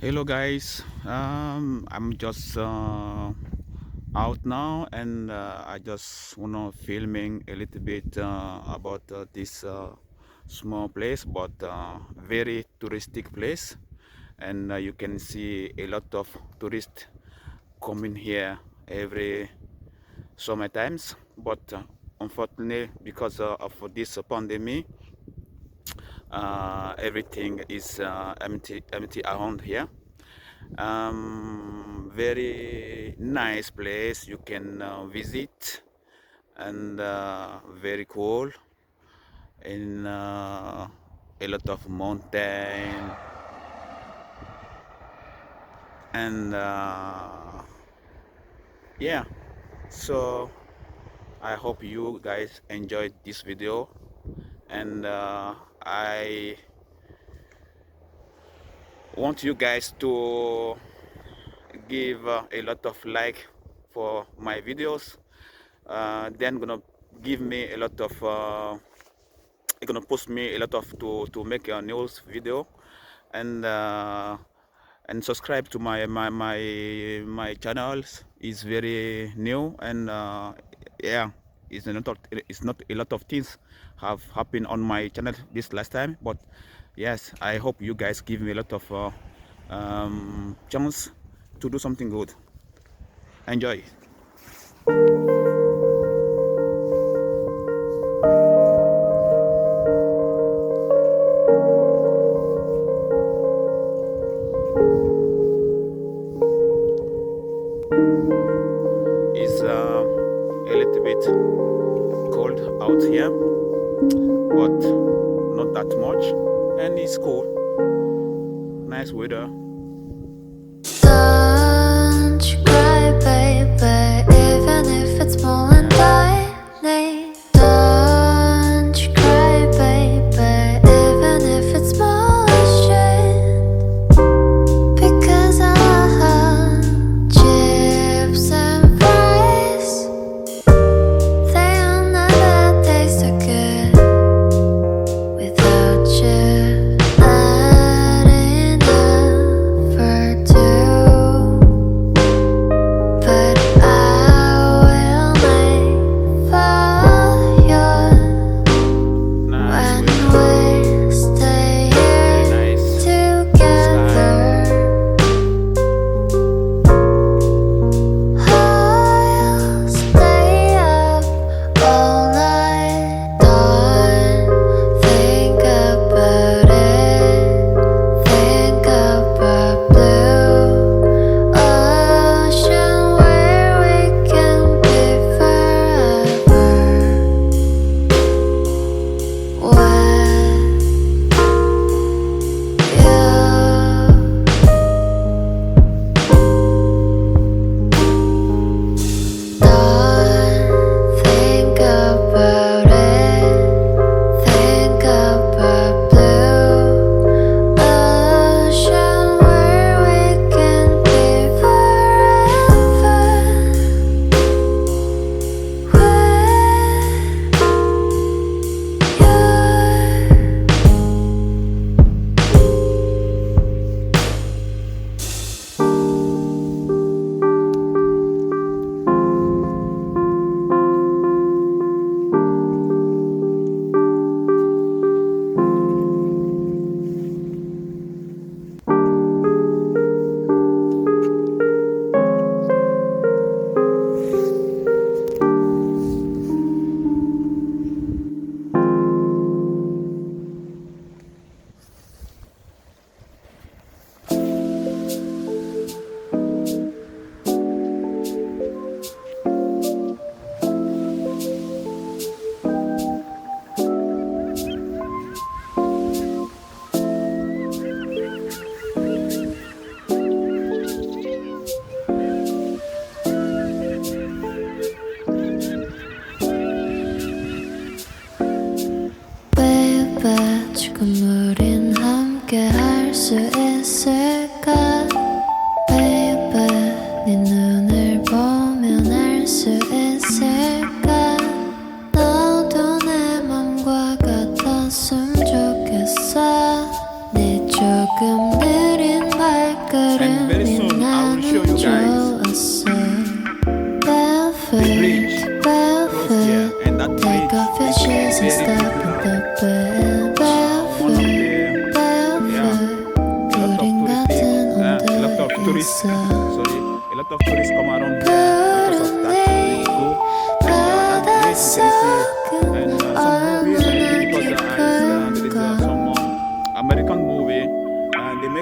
Hello guys, I'm just out now and I just wanna filming a little bit about this small place but very touristic place, and you can see a lot of tourists coming here every summer times, but unfortunately because of this pandemic, everything is empty around here. Very nice place you can visit, and very cool, in a lot of mountain, and yeah, so I hope you guys enjoyed this video, and I want you guys to give a lot of like for my videos. Then gonna give me a lot of gonna post me a lot of to make a news video, and subscribe to my channels is very new, and yeah, it's not a lot of things have happened on my channel this last time, but yes, I hope you guys give me a lot of chance to do something good. Enjoy. It's a little bit cold out here, but not that much, and it's cool. Nice weather. Don't you cry, baby, even if it's pouring lightning. Don't you cry, baby, even if it's bullshit. Because I have chips and fries. They will never taste so good without you. Not enough for two, but I will make fire Nice when weather. we stay Very here nice together. I'll stay up all night. Don't think about it. Think about blue ocean where we can be forever. Don't think about it. Think about blue ocean where we can be forever. Baby, 지금 우린 함께 할 수 있을까? Baby, 네 눈을 보면 알 수 있을까? 너도 내 맘과 같았으면 좋겠어. 네 조금 느린 발걸음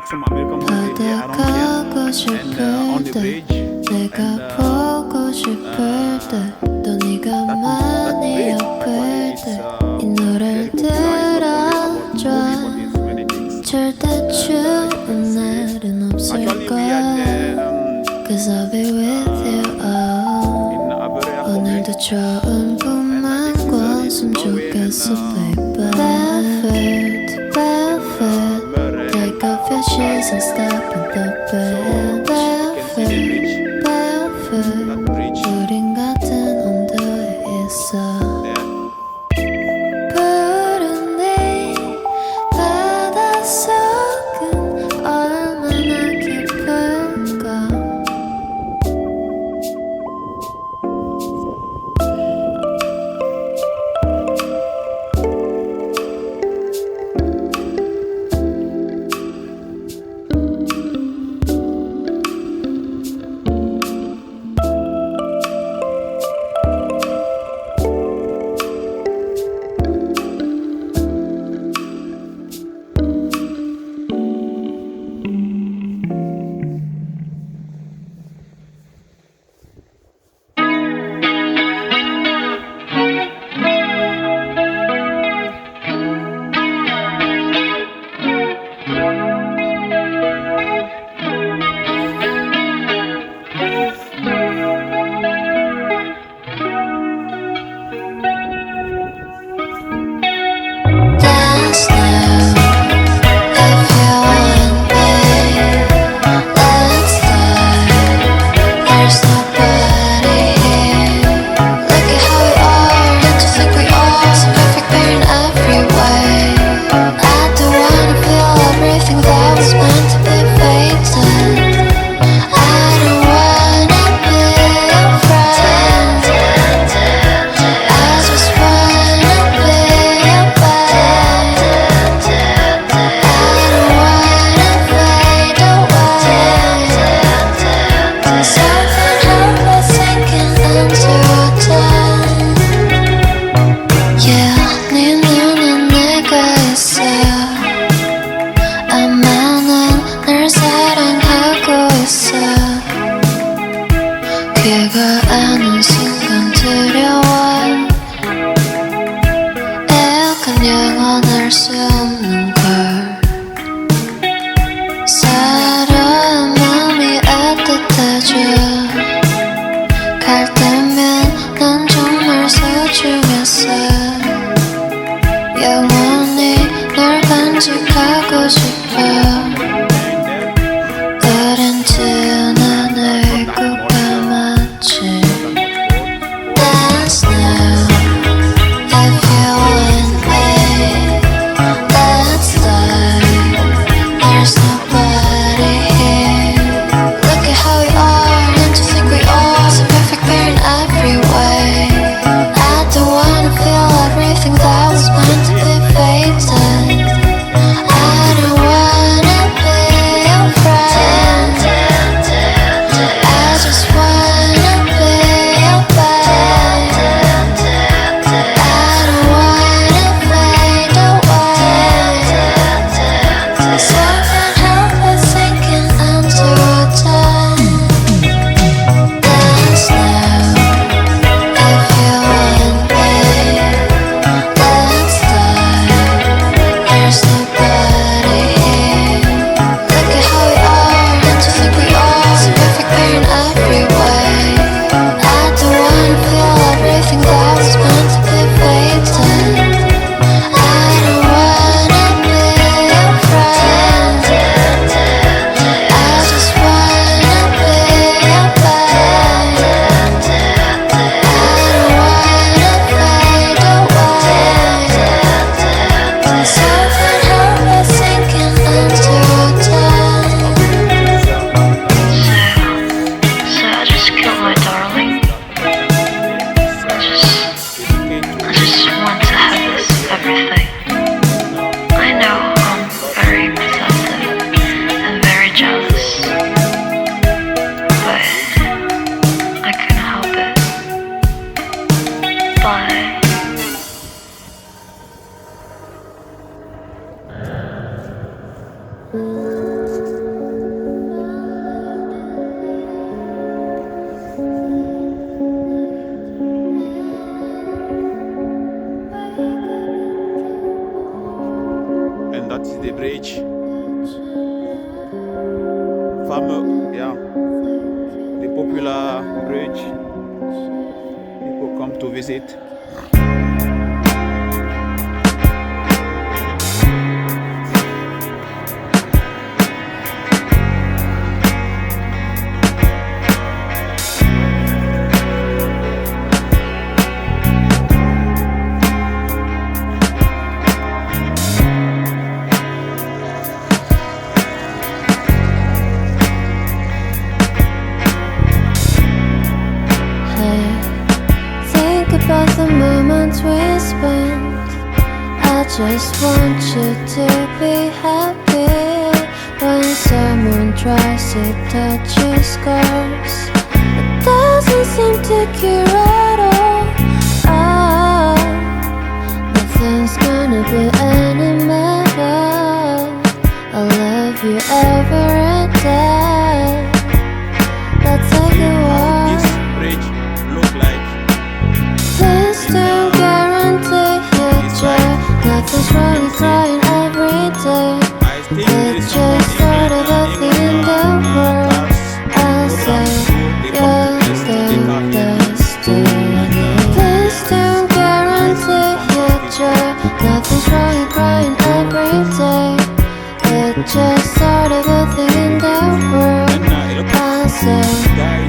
make some American movie here around 바다 here 가고 and on the 싶을 때 bridge. 내가 And 보고 싶을 때 또 네가 that 많이 bridge 아플 actually 때 is 이 노래를 very popular. It's not only about 들어줘 movie, but it's many things. 절대 추운 날은 없을 Actually, we 거야 are Cause I'll be with you oh. in Abuja 오늘도 좋은 꿈만 꿨으면 좋겠어 baby Barefoot to barefoot Take off your shoes and step in the bed Barefoot, barefoot that bridge. 우린 같은 온도에 있어 Yeah. 푸른 네 바닷속은 얼마나 깊을까 Dance now if you want me. Let's start. There's nobody here. Look at how we are. Don't you think we are so perfect, pair in every way? I don't wanna feel everything that was meant to be fated. I don't wanna be your friend. I just wanna be your babe. I don't wanna fade away. Something happened sinking into a time. Yeah, 네 눈엔 내가 있어. 아마는 널 사랑하고 있어. 귀가 아는 순간 두려워. 약간 영원할 수 없는 걸. 사람 마음이 따뜻해져. 갈 때면 난 정말 소중했어. 영원히 널 간직하고 싶어. 우린 두 눈을 꼭 감았지. Dance now if you want me. Let's start. There's nobody here. Look at how we are. Don't you think we are so perfect, pair in every way? I don't wanna feel everything that was meant to be fated. I don't wanna be your friend. I just wanna be your babe. I don't wanna fade away. Something happened sinking into a time. Dance now if you want me. Let's start. There's nobody here. Look at how we are. Don't you think we are so perfect, pair in every way? I don't wanna feel everything that was meant to be fated. I don't wanna be your friend. I just wanna be your babe. I don't wanna fade away. Something happened sinking into a time. So I just killed my darling. I just want to have this everything. I know I'm very possessive and very jealous, but I couldn't help it. But This is the bridge. Farmer, yeah, the popular bridge. People come to visit. About the moments we spent, I just want you to be happy. When someone tries to touch your scars, it doesn't seem to cure at all. Nothing's gonna be any better. I love you every day. Let's take a walk. This bridge look like. Please don't guarantee future. Nothing's wrong with crying every day. It's just sort of a thing in the world. I say you're the destiny. Please don't guarantee future. Nothing's wrong with crying every day. It's just sort of a thing in the world. I say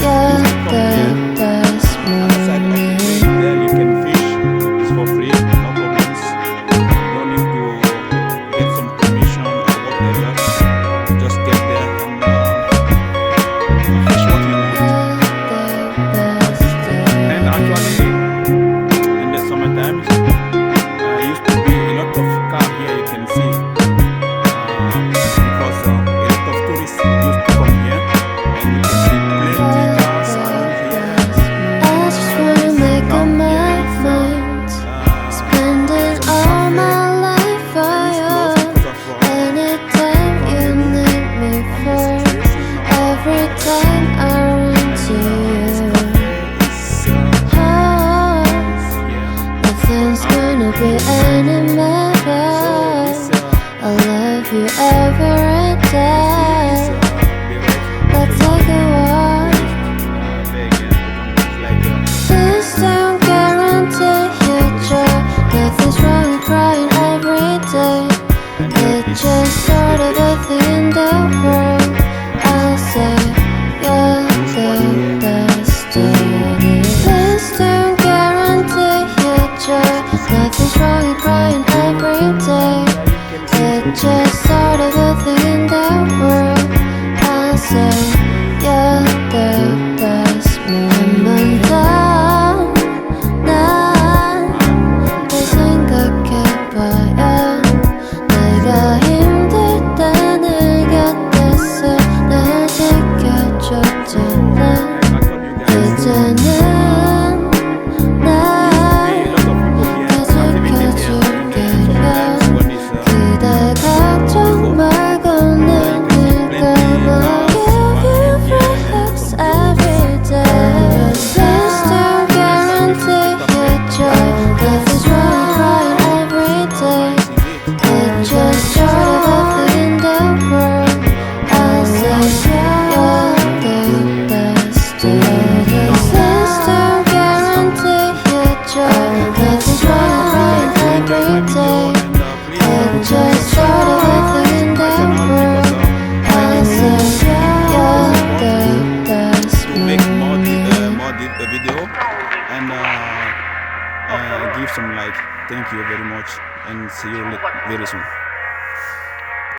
you're the destiny. There you can fish. It's for free, no problems. You don't need to get some permission or whatever. Just get there and fish what you want. And actually, in the summertime, used to be a lot of car here. You can see because a lot of tourists used to come here, and you can see plenty cars around here. I just wanna make up my mind, spending all my life for you. Anytime you need me for, every time I run to you. Oh, nothing's gonna be any better. I love you every day. Let's take a walk. Please don't guarantee future. Nothing's wrong with crying every day. It's just sort of a thing in the world. I say you're the destiny. Please don't guarantee future. Nothing's wrong with crying every day. It's just sort of a thing in the world. I say you're the best moment of 난 내 생각해봐야 내가 힘들 때 내 곁에서 날 지켜줬잖아. 이제는 날 지켜줄게요. 그대 걱정 말고 난 네가 give you free hugs every day. Please don't guarantee future. Nothing's wrong crying every day. It's just sort of a thing in the world. I say you're the destiny. Please don't guarantee future. Nothing's wrong crying every day. It's just sort of a thing in the world. I say you're the To make more destiny. video and give some like. Thank you very much and see you very soon.